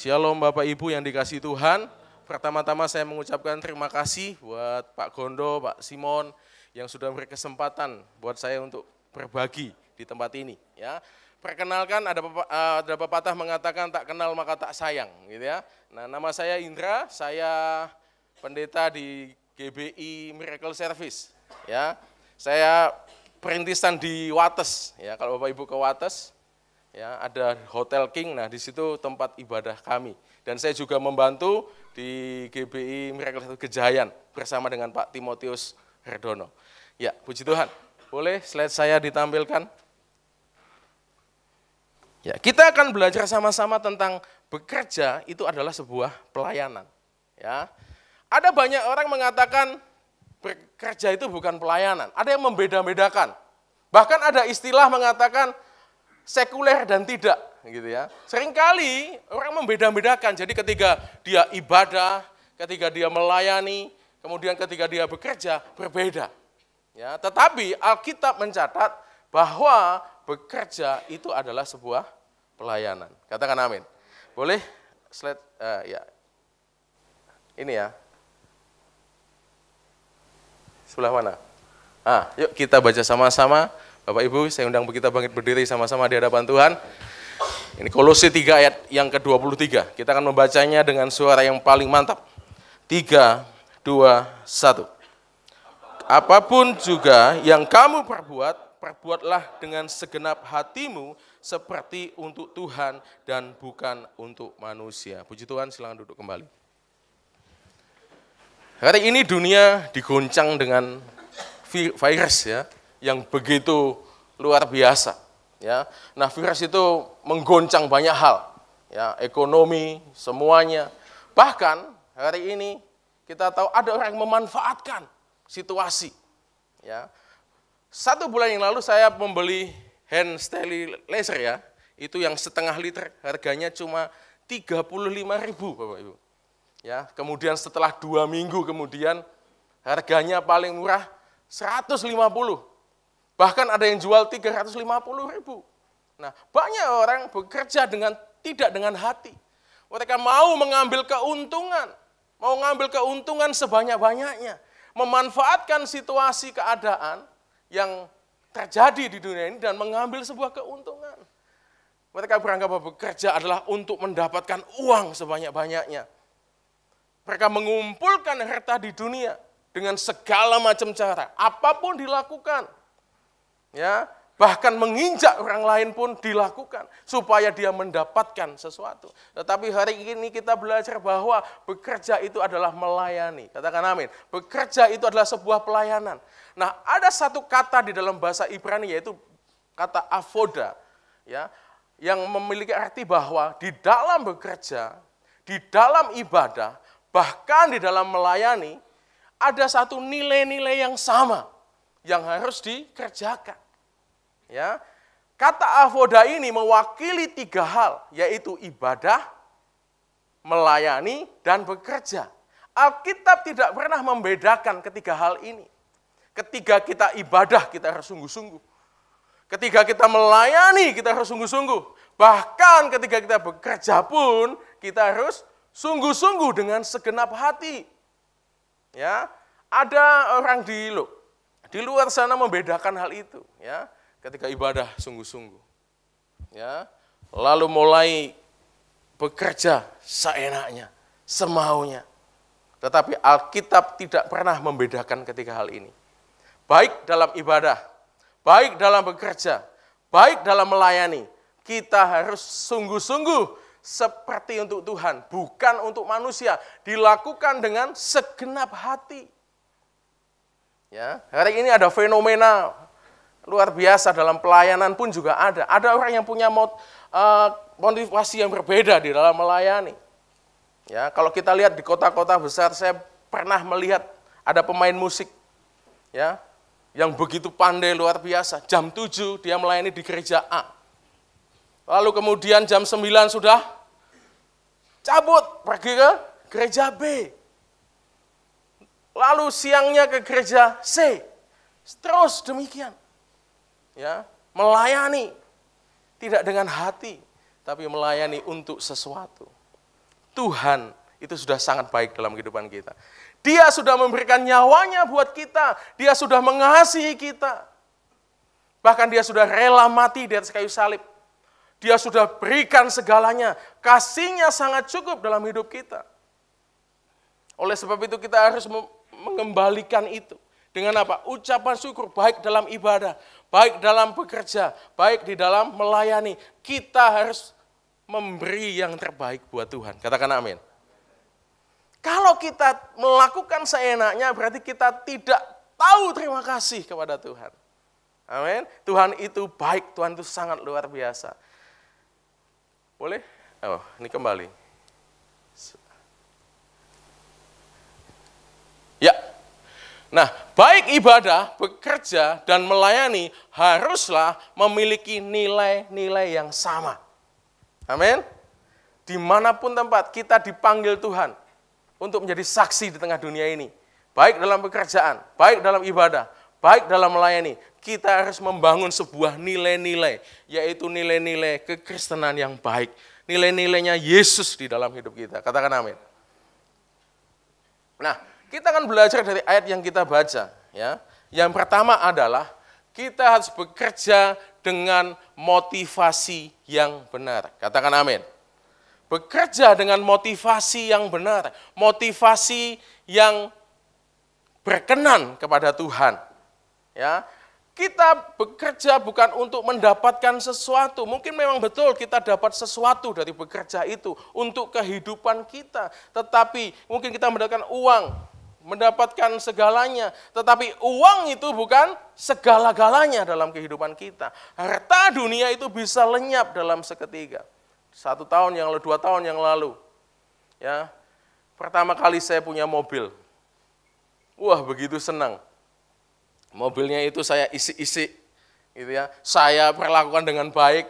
Shalom Bapak Ibu yang dikasihi Tuhan. Pertama-tama saya mengucapkan terima kasih buat Pak Gondo, Pak Simon yang sudah beri kesempatan buat saya untuk berbagi di tempat ini. Ya, perkenalkan ada pepatah mengatakan tak kenal maka tak sayang, gitu ya. Nah, nama saya Indra, saya pendeta di GBI Miracle Service. Ya, saya perintisan di Wates. Ya, kalau Bapak Ibu ke Wates, ya, ada Hotel King, nah di situ tempat ibadah kami. Dan saya juga membantu di GBI Miracle Gejayan bersama dengan Pak Timotius Herdono. Ya, puji Tuhan. Boleh slide saya ditampilkan? Ya, kita akan belajar sama-sama tentang bekerja itu adalah sebuah pelayanan. Ya, ada banyak orang mengatakan bekerja itu bukan pelayanan. Ada yang membeda-bedakan. Bahkan ada istilah mengatakan sekuler dan tidak, gitu ya. Seringkali orang membeda-bedakan. Jadi ketika dia ibadah, ketika dia melayani, kemudian ketika dia bekerja berbeda. Ya, tetapi Alkitab mencatat bahwa bekerja itu adalah sebuah pelayanan. Katakan amin. Boleh slide ya. Ini ya. Sebelah mana? Yuk kita baca sama-sama. Bapak Ibu, saya undang kita bangkit berdiri sama-sama di hadapan Tuhan. Ini Kolose 3 ayat yang ke-23. Kita akan membacanya dengan suara yang paling mantap. 3, 2, 1. Apapun juga yang kamu perbuat, perbuatlah dengan segenap hatimu seperti untuk Tuhan dan bukan untuk manusia. Puji Tuhan, silakan duduk kembali. Hari ini dunia diguncang dengan virus ya, yang begitu luar biasa, ya. Nah, virus itu menggoncang banyak hal, ya, ekonomi, semuanya. Bahkan hari ini kita tahu ada orang yang memanfaatkan situasi, ya. 1 bulan yang lalu saya membeli hand sterilizer ya, itu yang setengah liter, harganya cuma 35.000 Bapak Ibu. Ya, kemudian setelah 2 minggu kemudian harganya paling murah 150. Bahkan ada yang jual 350.000. Nah, banyak orang bekerja tidak dengan hati. Mereka mau mengambil keuntungan sebanyak-banyaknya, memanfaatkan situasi keadaan yang terjadi di dunia ini dan mengambil sebuah keuntungan. Mereka beranggap bahwa bekerja adalah untuk mendapatkan uang sebanyak-banyaknya. Mereka mengumpulkan harta di dunia dengan segala macam cara, apapun dilakukan. Ya, bahkan menginjak orang lain pun dilakukan supaya dia mendapatkan sesuatu. Tetapi hari ini kita belajar bahwa bekerja itu adalah melayani. Katakan amin. Bekerja itu adalah sebuah pelayanan. Nah, ada satu kata di dalam bahasa Ibrani yaitu kata avoda, ya, yang memiliki arti bahwa di dalam bekerja, di dalam ibadah, bahkan di dalam melayani ada satu nilai-nilai yang sama yang harus dikerjakan. Ya, kata avoda ini mewakili 3 hal, yaitu ibadah, melayani, dan bekerja. Alkitab tidak pernah membedakan ketiga hal ini. Ketika kita ibadah, kita harus sungguh-sungguh. Ketika kita melayani, kita harus sungguh-sungguh. Bahkan ketika kita bekerja pun, kita harus sungguh-sungguh dengan segenap hati. Ya, ada orang di luar sana membedakan hal itu, ya. Ketika ibadah sungguh-sungguh, ya, lalu mulai bekerja seenaknya, semaunya. Tetapi Alkitab tidak pernah membedakan ketiga hal ini. Baik dalam ibadah, baik dalam bekerja, baik dalam melayani, kita harus sungguh-sungguh seperti untuk Tuhan, bukan untuk manusia, dilakukan dengan segenap hati. Ya, hari ini ada fenomena luar biasa dalam pelayanan pun juga ada. Ada orang yang punya motivasi yang berbeda di dalam melayani. Ya, kalau kita lihat di kota-kota besar, saya pernah melihat ada pemain musik, ya, yang begitu pandai luar biasa. Jam 7 dia melayani di gereja A. Lalu kemudian jam 9 sudah cabut pergi ke gereja B. Lalu siangnya ke gereja C. Terus demikian. Ya, melayani tidak dengan hati, tapi melayani untuk sesuatu. Tuhan itu sudah sangat baik dalam kehidupan kita. Dia sudah memberikan nyawanya buat kita. Dia sudah mengasihi kita. Bahkan dia sudah rela mati di atas kayu salib. Dia sudah berikan segalanya. Kasih-Nya sangat cukup dalam hidup kita. Oleh sebab itu kita harus mengembalikan itu. Dengan apa? Ucapan syukur, baik dalam ibadah, baik dalam bekerja, baik di dalam melayani. Kita harus memberi yang terbaik buat Tuhan. Katakan amin. Kalau kita melakukan seenaknya, berarti kita tidak tahu terima kasih kepada Tuhan. Amin. Tuhan itu baik, Tuhan itu sangat luar biasa. Boleh? Oh, ini kembali. Ya. Nah, baik ibadah, bekerja, dan melayani haruslah memiliki nilai-nilai yang sama. Amin. Dimanapun tempat kita dipanggil Tuhan untuk menjadi saksi di tengah dunia ini. Baik dalam pekerjaan, baik dalam ibadah, baik dalam melayani. Kita harus membangun sebuah nilai-nilai, yaitu nilai-nilai kekristenan yang baik. Nilai-nilainya Yesus di dalam hidup kita. Katakan amin. Nah, kita akan belajar dari ayat yang kita baca. Ya. Yang pertama adalah kita harus bekerja dengan motivasi yang benar. Katakan amin. Bekerja dengan motivasi yang benar. Motivasi yang berkenan kepada Tuhan. Ya. Kita bekerja bukan untuk mendapatkan sesuatu. Mungkin memang betul kita dapat sesuatu dari bekerja itu untuk kehidupan kita. Tetapi mungkin kita mendapatkan uang, mendapatkan segalanya. Tetapi uang itu bukan segala-galanya dalam kehidupan kita. Harta dunia itu bisa lenyap dalam seketika. 1 tahun yang lalu, 2 tahun yang lalu. Ya, pertama kali saya punya mobil. Wah, begitu senang. Mobilnya itu saya isi-isi, gitu ya. Saya perlakukan dengan baik.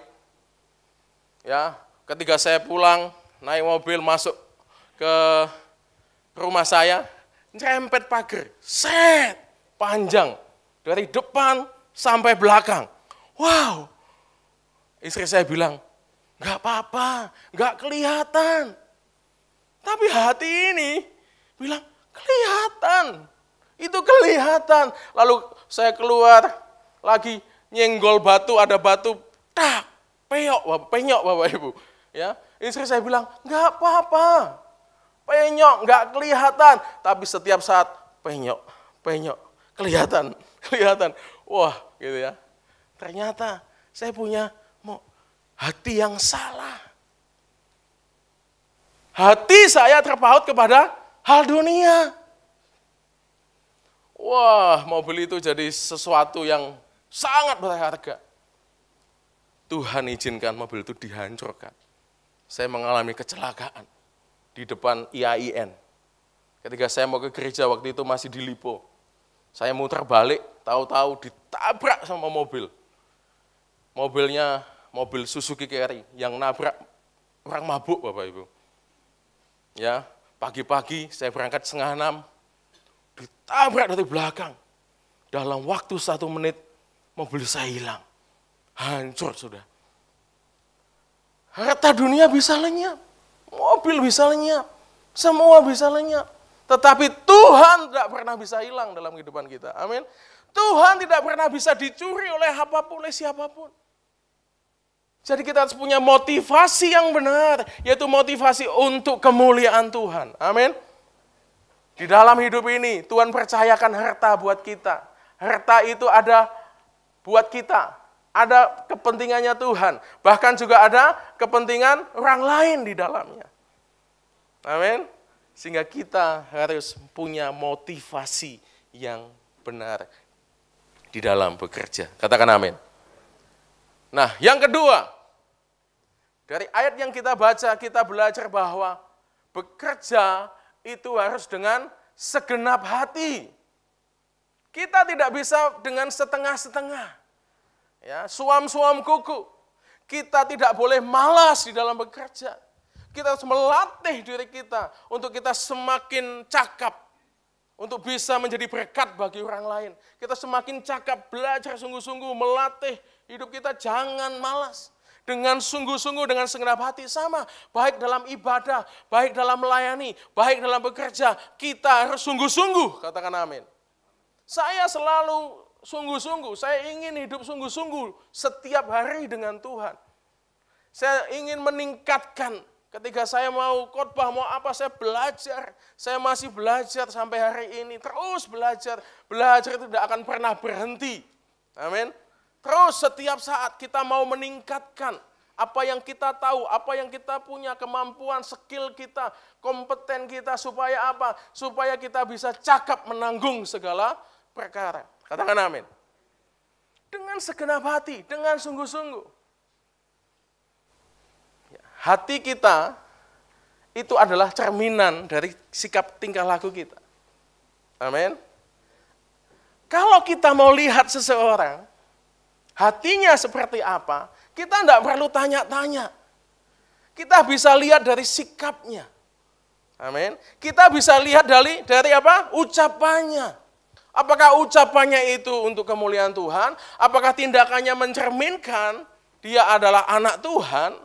Ya, ketika saya pulang, naik mobil masuk ke rumah saya, nyerempet pagar, set, panjang, dari depan sampai belakang. Wow, istri saya bilang, nggak apa-apa, nggak kelihatan. Tapi hati ini bilang, kelihatan. Itu kelihatan. Lalu saya keluar lagi nyenggol batu, ada batu, tak, penyok Bapak Ibu. Ya, istri saya bilang, nggak apa-apa, penyok, nggak kelihatan. Tapi setiap saat penyok, kelihatan. Wah, gitu ya. Ternyata saya punya hati yang salah. Hati saya terpaut kepada hal dunia. Wah, mobil itu jadi sesuatu yang sangat berharga. Tuhan izinkan mobil itu dihancurkan. Saya mengalami kecelakaan di depan IAIN. Ketika saya mau ke gereja waktu itu masih di Lipo. Saya muter balik, tahu-tahu ditabrak sama mobil. Mobilnya mobil Suzuki Carry yang nabrak orang mabuk, Bapak Ibu. Ya, pagi-pagi saya berangkat 5:30. Ditabrak dari belakang. Dalam waktu 1 menit, mobil saya hilang. Hancur sudah. Harta dunia bisa lenyap. Mobil bisa lenyap. Semua bisa lenyap. Tetapi Tuhan tidak pernah bisa hilang dalam kehidupan kita. Amin. Tuhan tidak pernah bisa dicuri oleh apapun, oleh siapapun. Jadi kita harus punya motivasi yang benar. Yaitu motivasi untuk kemuliaan Tuhan. Amin. Di dalam hidup ini, Tuhan percayakan harta buat kita. Harta itu ada buat kita. Ada kepentingannya Tuhan. Bahkan juga ada kepentingan orang lain di dalamnya. Amin. Sehingga kita harus punya motivasi yang benar di dalam bekerja. Katakan amin. Nah, yang kedua, dari ayat yang kita baca, kita belajar bahwa bekerja itu harus dengan segenap hati. Kita tidak bisa dengan setengah-setengah. Ya, suam-suam kuku. Kita tidak boleh malas di dalam bekerja. Kita harus melatih diri kita untuk kita semakin cakap. Untuk bisa menjadi berkat bagi orang lain. Kita semakin cakap, belajar sungguh-sungguh, melatih hidup kita, jangan malas. dengan sungguh-sungguh, dengan segenap hati, sama. Baik dalam ibadah, baik dalam melayani, baik dalam bekerja, kita harus sungguh-sungguh, katakan amin. Saya selalu sungguh-sungguh, saya ingin hidup sungguh-sungguh setiap hari dengan Tuhan. Saya ingin meningkatkan, ketika saya mau khotbah, mau apa, saya belajar. Saya masih belajar sampai hari ini, terus belajar. Belajar itu tidak akan pernah berhenti. Amin. Terus setiap saat kita mau meningkatkan apa yang kita tahu, apa yang kita punya, kemampuan, skill kita, kompeten kita, supaya apa? Supaya kita bisa cakap menanggung segala perkara. Katakan amin. Dengan segenap hati, dengan sungguh-sungguh. Hati kita itu adalah cerminan dari sikap tingkah laku kita. Amin. Kalau kita mau lihat seseorang, hatinya seperti apa, kita tidak perlu tanya-tanya. Kita bisa lihat dari sikapnya. Amin. Kita bisa lihat dari apa? Ucapannya. Apakah ucapannya itu untuk kemuliaan Tuhan? Apakah tindakannya mencerminkan dia adalah anak Tuhan?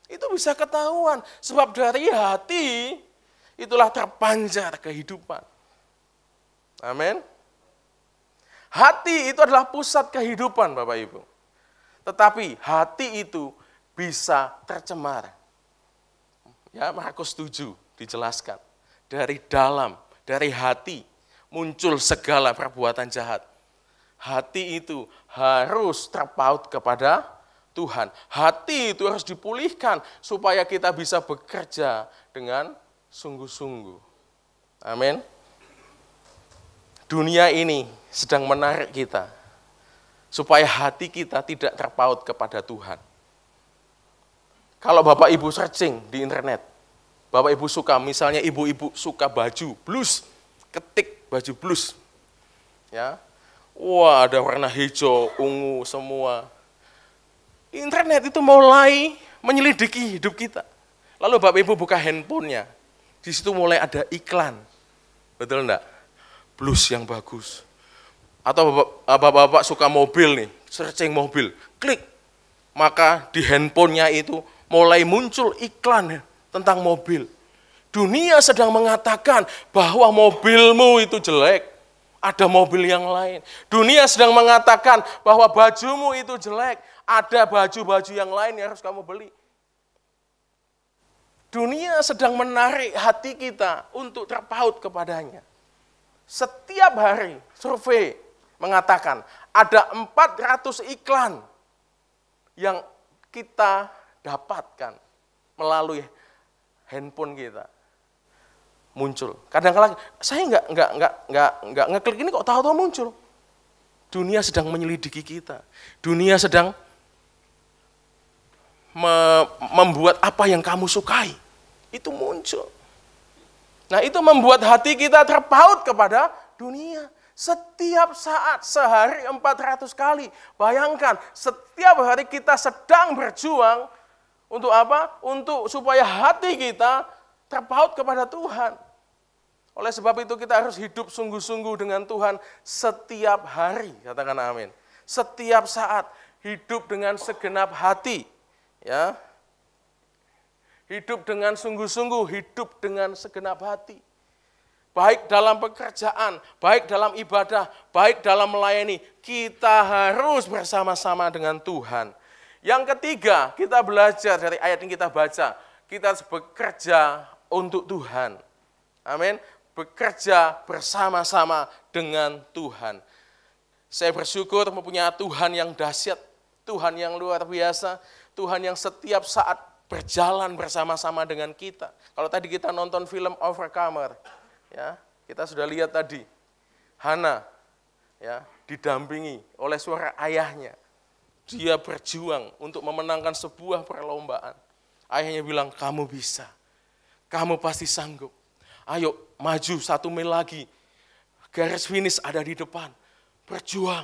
Itu bisa ketahuan. Sebab dari hati itulah terpancar kehidupan. Amin. Hati itu adalah pusat kehidupan, Bapak Ibu. Tetapi hati itu bisa tercemar. Ya, Markus 7 dijelaskan. Dari dalam, dari hati muncul segala perbuatan jahat. Hati itu harus terpaut kepada Tuhan. Hati itu harus dipulihkan supaya kita bisa bekerja dengan sungguh-sungguh. Amin. Dunia ini sedang menarik kita supaya hati kita tidak terpaut kepada Tuhan. Kalau Bapak Ibu searching di internet, Bapak Ibu suka, misalnya ibu-ibu suka baju blus, ketik baju blus. Ya. Wah, ada warna hijau, ungu semua. Internet itu mulai menyelidiki hidup kita. Lalu Bapak Ibu buka handphonenya, di situ mulai ada iklan. Betul enggak? Blus yang bagus. Atau bapak-bapak suka mobil nih, searching mobil, klik. Maka di handphonenya itu mulai muncul iklan tentang mobil. Dunia sedang mengatakan bahwa mobilmu itu jelek, ada mobil yang lain. Dunia sedang mengatakan bahwa bajumu itu jelek, ada baju-baju yang lain yang harus kamu beli. Dunia sedang menarik hati kita untuk terpaut kepadanya. Setiap hari survei mengatakan ada 400 iklan yang kita dapatkan melalui handphone kita. Muncul. Kadang-kadang saya nggak ngeklik ini kok tahu-tahu muncul. Dunia sedang menyelidiki kita. Dunia sedang membuat apa yang kamu sukai. Itu muncul. Nah, itu membuat hati kita terpaut kepada dunia. Setiap saat, sehari 400 kali. Bayangkan, setiap hari kita sedang berjuang untuk apa? Untuk supaya hati kita terpaut kepada Tuhan. Oleh sebab itu kita harus hidup sungguh-sungguh dengan Tuhan setiap hari. Katakan amin. Setiap saat hidup dengan segenap hati. Ya. Hidup dengan sungguh-sungguh, hidup dengan segenap hati. Baik dalam pekerjaan, baik dalam ibadah, baik dalam melayani, kita harus bersama-sama dengan Tuhan. Yang ketiga, kita belajar dari ayat yang kita baca, kita harus bekerja untuk Tuhan. Amin. Bekerja bersama-sama dengan Tuhan. Saya bersyukur mempunyai Tuhan yang dahsyat, Tuhan yang luar biasa, Tuhan yang setiap saat berjalan bersama-sama dengan kita. Kalau tadi kita nonton film Overcomer, ya, kita sudah lihat tadi, Hana ya, didampingi oleh suara ayahnya. Dia berjuang untuk memenangkan sebuah perlombaan. Ayahnya bilang, kamu bisa, kamu pasti sanggup. Ayo maju 1 mil lagi, garis finish ada di depan, berjuang.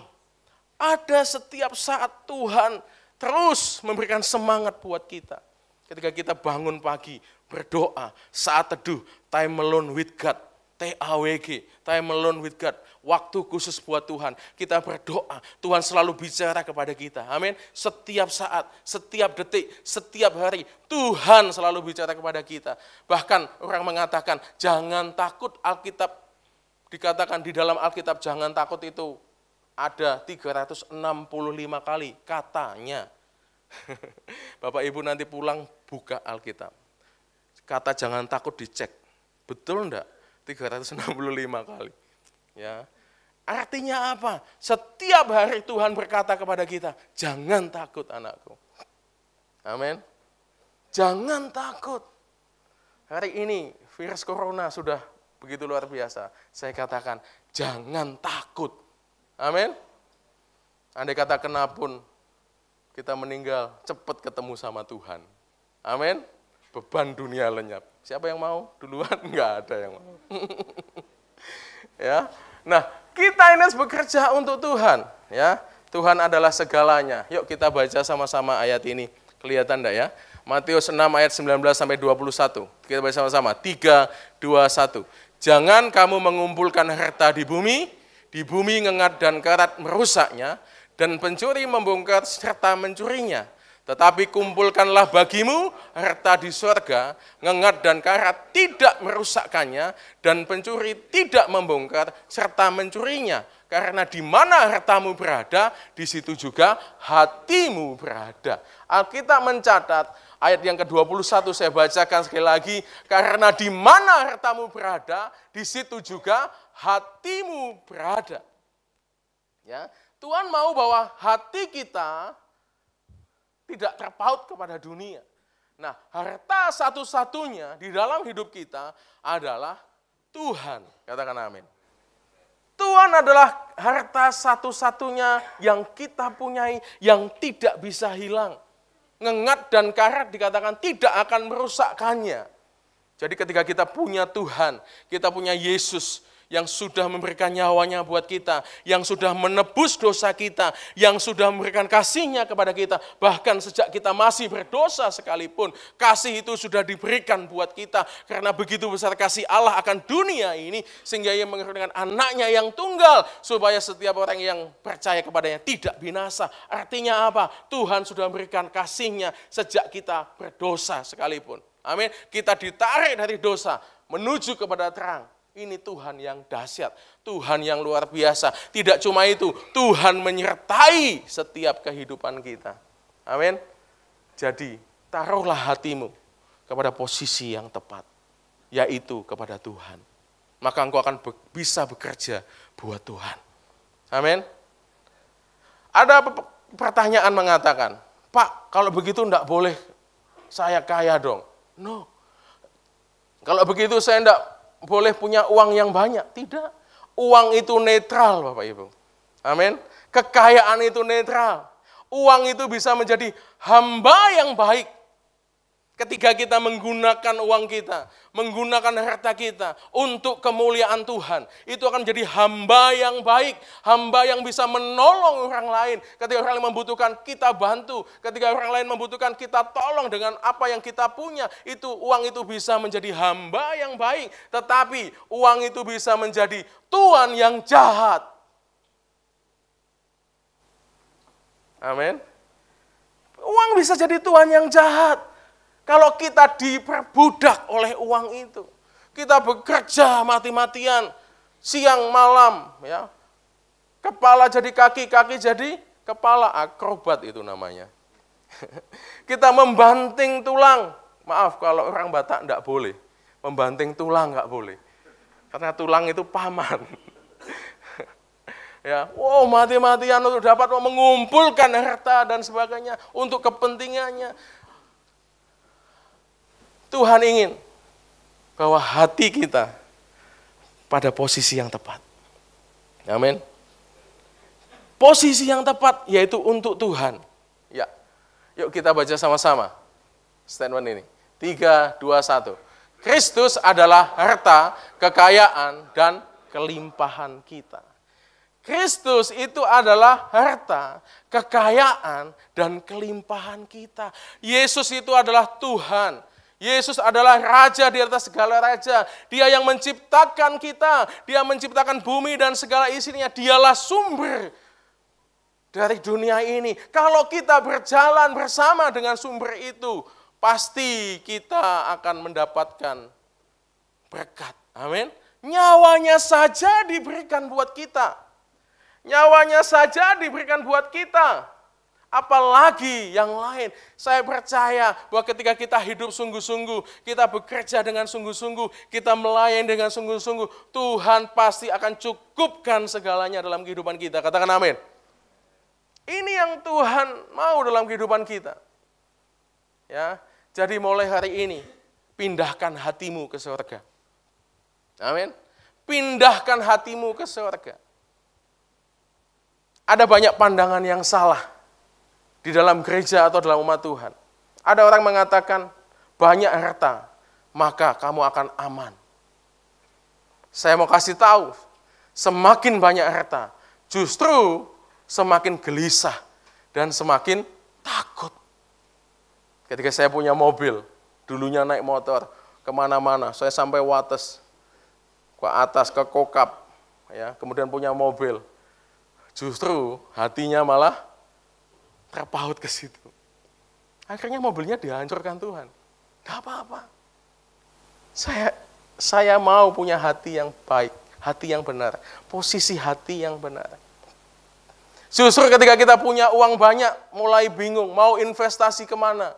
Ada setiap saat Tuhan terus memberikan semangat buat kita. Ketika kita bangun pagi, berdoa, saat teduh, time alone with God. TAWG, time alone with God. Waktu khusus buat Tuhan. Kita berdoa, Tuhan selalu bicara kepada kita. Amin. Setiap saat, setiap detik, setiap hari, Tuhan selalu bicara kepada kita. Bahkan orang mengatakan, jangan takut. Alkitab dikatakan di dalam Alkitab, jangan takut itu ada 365 kali katanya. Bapak Ibu nanti pulang buka Alkitab. Kata jangan takut dicek. Betul enggak? 365 kali. Ya. Artinya apa? Setiap hari Tuhan berkata kepada kita, jangan takut anakku. Amin. Jangan takut. Hari ini virus corona sudah begitu luar biasa. Saya katakan, jangan takut. Amin. Andai kata kenapun kita meninggal, cepat ketemu sama Tuhan. Amin. Beban dunia lenyap. Siapa yang mau duluan? Enggak ada yang mau. Ya. Nah, kita ini harus bekerja untuk Tuhan, ya. Tuhan adalah segalanya. Yuk kita baca sama-sama ayat ini. Kelihatan enggak ya? Matius 6 ayat 19 sampai 21. Kita baca sama-sama. 3 2 1. Jangan kamu mengumpulkan harta di bumi ngengat dan karat merusaknya, dan pencuri membongkar serta mencurinya. Tetapi kumpulkanlah bagimu harta di surga, ngengat dan karat tidak merusakkannya, dan pencuri tidak membongkar serta mencurinya. Karena di mana hartamu berada, di situ juga hatimu berada. Alkitab mencatat, ayat yang ke-21 saya bacakan sekali lagi, karena di mana hartamu berada, di situ juga hatimu berada. Ya, Tuhan mau bahwa hati kita tidak terpaut kepada dunia. Nah, harta satu-satunya di dalam hidup kita adalah Tuhan. Katakan amin. Tuhan adalah harta satu-satunya yang kita punyai, yang tidak bisa hilang. Ngengat dan karat dikatakan tidak akan merusakkannya. Jadi ketika kita punya Tuhan, kita punya Yesus, yang sudah memberikan nyawanya buat kita, yang sudah menebus dosa kita, yang sudah memberikan kasih-Nya kepada kita, bahkan sejak kita masih berdosa sekalipun, kasih itu sudah diberikan buat kita, karena begitu besar kasih Allah akan dunia ini, sehingga Ia mengirimkan anaknya yang tunggal, supaya setiap orang yang percaya kepadanya tidak binasa. Artinya apa? Tuhan sudah memberikan kasih-Nya sejak kita berdosa sekalipun. Amin. Kita ditarik dari dosa, menuju kepada terang. Ini Tuhan yang dahsyat, Tuhan yang luar biasa. Tidak cuma itu, Tuhan menyertai setiap kehidupan kita. Amin. Jadi, taruhlah hatimu kepada posisi yang tepat, yaitu kepada Tuhan. Maka engkau akan bisa bekerja buat Tuhan. Amin. Ada pertanyaan mengatakan, Pak, kalau begitu enggak boleh saya kaya dong. No. Kalau begitu saya enggak boleh punya uang yang banyak. Tidak. Uang itu netral, Bapak Ibu. Amin. Kekayaan itu netral. Uang itu bisa menjadi hamba yang baik. Ketika kita menggunakan uang kita, menggunakan harta kita untuk kemuliaan Tuhan, itu akan menjadi hamba yang baik, hamba yang bisa menolong orang lain. Ketika orang lain membutuhkan, kita bantu. Ketika orang lain membutuhkan, kita tolong dengan apa yang kita punya. Uang itu bisa menjadi hamba yang baik, tetapi uang itu bisa menjadi tuan yang jahat. Amin. Uang bisa jadi tuan yang jahat. Kalau kita diperbudak oleh uang itu, kita bekerja mati-matian, siang malam, ya, kepala jadi kaki, kaki jadi kepala, akrobat itu namanya. Kita membanting tulang, maaf kalau orang Batak enggak boleh, membanting tulang enggak boleh, karena tulang itu paman. Ya, wow, mati-matian untuk dapat mengumpulkan harta dan sebagainya untuk kepentingannya. Tuhan ingin bahwa hati kita pada posisi yang tepat. Amin. Posisi yang tepat yaitu untuk Tuhan. Ya. Yuk kita baca sama-sama statement ini. 3, 2, 1. Kristus adalah harta, kekayaan, dan kelimpahan kita. Kristus itu adalah harta, kekayaan, dan kelimpahan kita. Yesus itu adalah Tuhan. Yesus adalah raja di atas segala raja. Dia yang menciptakan kita. Dia menciptakan bumi dan segala isinya. Dialah sumber dari dunia ini. Kalau kita berjalan bersama dengan sumber itu, pasti kita akan mendapatkan berkat. Amin. Nyawanya saja diberikan buat kita. Nyawanya saja diberikan buat kita. Apalagi yang lain. Saya percaya bahwa ketika kita hidup sungguh-sungguh, kita bekerja dengan sungguh-sungguh, kita melayani dengan sungguh-sungguh, Tuhan pasti akan cukupkan segalanya dalam kehidupan kita. Katakan amin. Ini yang Tuhan mau dalam kehidupan kita. Ya, jadi mulai hari ini, pindahkan hatimu ke surga. Amin. Pindahkan hatimu ke surga. Ada banyak pandangan yang salah di dalam gereja atau dalam umat Tuhan. Ada orang mengatakan, banyak harta, maka kamu akan aman. Saya mau kasih tahu, semakin banyak harta, justru semakin gelisah dan semakin takut. Ketika saya punya mobil, dulunya naik motor, kemana-mana, saya sampai Wates, ke atas, ke Kokap, ya, kemudian punya mobil. Justru hatinya malah terpaut ke situ. Akhirnya mobilnya dihancurkan Tuhan. Gak apa-apa. Saya mau punya hati yang baik, hati yang benar, posisi hati yang benar. Justru ketika kita punya uang banyak, mulai bingung, mau investasi kemana.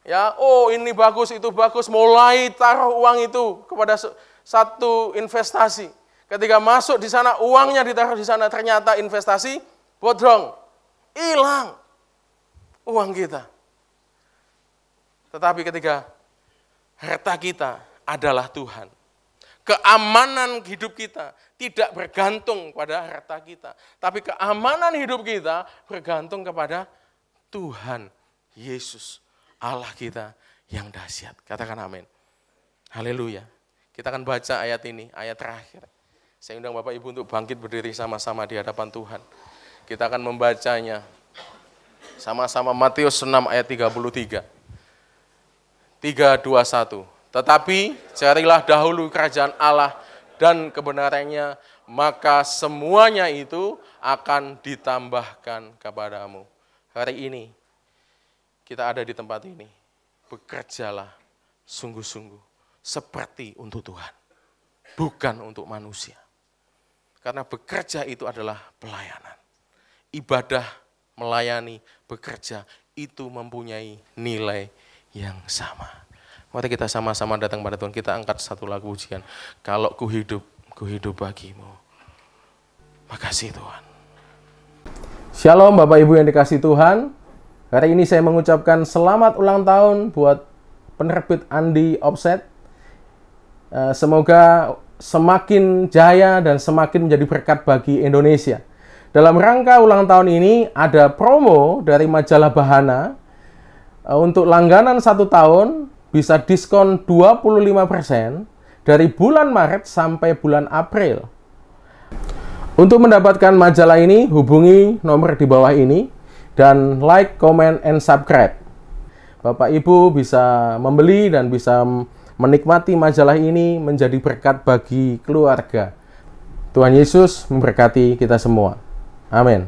Ya, oh ini bagus, itu bagus, mulai taruh uang itu kepada satu investasi. Ketika masuk di sana, uangnya ditaruh di sana, ternyata investasi bodong. Hilang uang kita. Tetapi ketika harta kita adalah Tuhan, keamanan hidup kita tidak bergantung pada harta kita, tapi keamanan hidup kita bergantung kepada Tuhan Yesus, Allah kita yang dahsyat. Katakan amin. Haleluya. Kita akan baca ayat ini, ayat terakhir. Saya undang Bapak Ibu untuk bangkit berdiri sama-sama di hadapan Tuhan. Kita akan membacanya sama-sama Matius 6 ayat 33. 3, 2, 1. Tetapi carilah dahulu kerajaan Allah dan kebenarannya, maka semuanya itu akan ditambahkan kepadamu. Hari ini kita ada di tempat ini. Bekerjalah sungguh-sungguh seperti untuk Tuhan, bukan untuk manusia. Karena bekerja itu adalah pelayanan. Ibadah, melayani, bekerja, itu mempunyai nilai yang sama. Mari kita sama-sama datang pada Tuhan, kita angkat satu lagu pujian. Kalau ku hidup bagimu. Makasih Tuhan. Shalom Bapak Ibu yang dikasihi Tuhan. Hari ini saya mengucapkan selamat ulang tahun buat penerbit Andi Offset. Semoga semakin jaya dan semakin menjadi berkat bagi Indonesia. Dalam rangka ulang tahun ini ada promo dari majalah Bahana. Untuk langganan 1 tahun bisa diskon 25% dari bulan Maret sampai bulan April. Untuk mendapatkan majalah ini hubungi nomor di bawah ini dan like, comment, and subscribe. Bapak Ibu bisa membeli dan bisa menikmati majalah ini menjadi berkat bagi keluarga. Tuhan Yesus memberkati kita semua. Amin.